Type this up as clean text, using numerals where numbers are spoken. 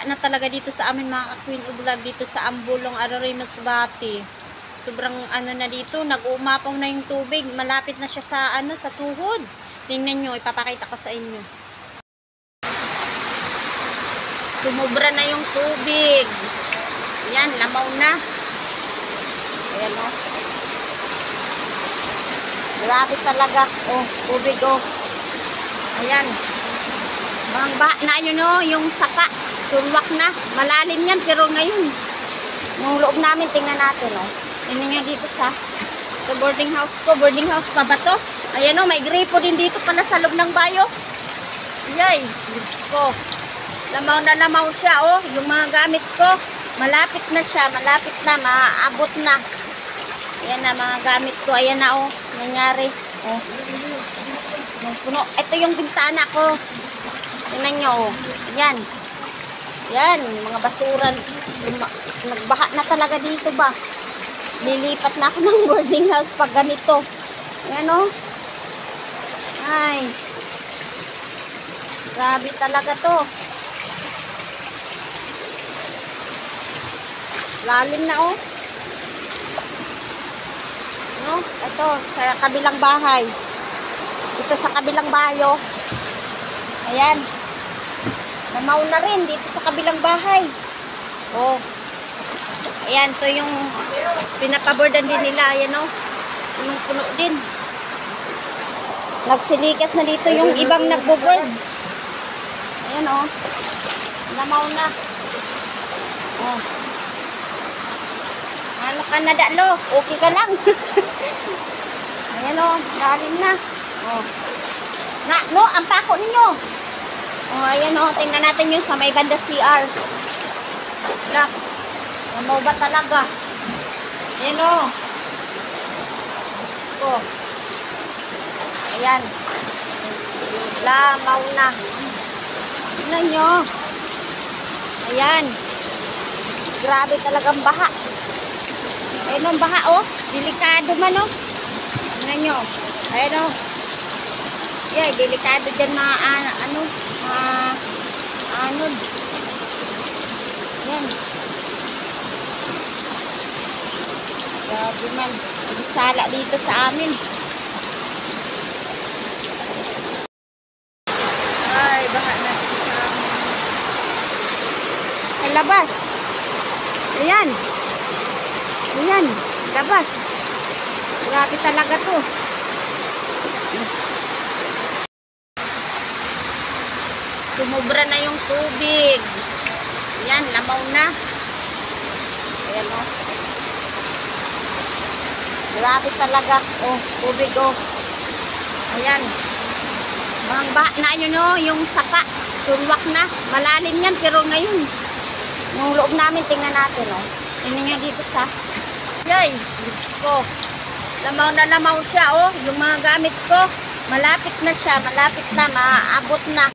na talaga dito sa amin mga ka-Queen Vlog, dito sa Ambulong, Araray, Masbate. Sobrang ano na dito, nag-uumapaw na yung tubig. Malapit na siya sa sa tuhod. Tingnan nyo, ipapakita ko sa inyo. Sumubra na yung tubig. Yan, lamaw na. Ayan o. Grabe talaga. Oh, tubig oh. Ayan. Bang-ba na yun o, yung sapa. Sulwak na. Malalim yan, pero ngayon, yung loob namin, tingnan natin o. Tingnan nga dito sa boarding house ko. Boarding house pa ba to? Ayan o, may gripo din dito pala sa loob ng bayo. Yay, Diyos ko. Lamaw na lamaw siya o. Yung mga gamit ko, malapit na siya. Malapit na, maaabot na. Ayan na mga gamit ko. Ayan na o, nangyari. O. Puno. Ito yung bintana ko. Tingnan nyo o. Ayan. Yan, mga basura. Nagbaha na talaga dito ba? Lilipat na ako ng boarding house pag ganito. Ayan o. Ay. Grabe talaga to. Lalim na o. No? Ito, sa kabilang bahay. Ito sa kabilang bayo. Ayan. Namaw na rin dito sa kabilang bahay. Oh. Ayan, to yung pinapabordan din nila. Ayan o. Puno din. Nagsilikas na dito yung ibang nagbo-board. Ayan o. Namaw na. Oh. Ano ka na dalo? Okay ka lang. Ayan o. Lalim na. Oh. No, ang pako ninyo. Oh, ayan o. Tingnan natin yung sa may banda CR. Look. Ano ba talaga? Ayan o. Gusto. Ayan. Lamaw na. Tingnan nyo. Ayan. Grabe talagang baha. Ayan o, baha o. Delikado man o. Tingnan nyo. Ayan o. Yeah, delikado dyan mga anod. Yan. Grabe man. Sala dito sa amin. Ay, baka na. Ay, labas. Ayan. Ayan. Labas. Grabe talaga to. Sumubra na yung tubig. Ayan, lamaw na. Ayan o. Grabe talaga. Oh, tubig o. Ayan. Bang-ba na yun o, yung sapa. Sulwak na. Malalim yan, pero ngayon, yung loob namin, tingnan natin o. Tingnan nga dito sa. Yay, Diyos ko. Lamaw na lamaw siya o. Yung mga gamit ko, malapit na siya. Malapit na, maaabot na.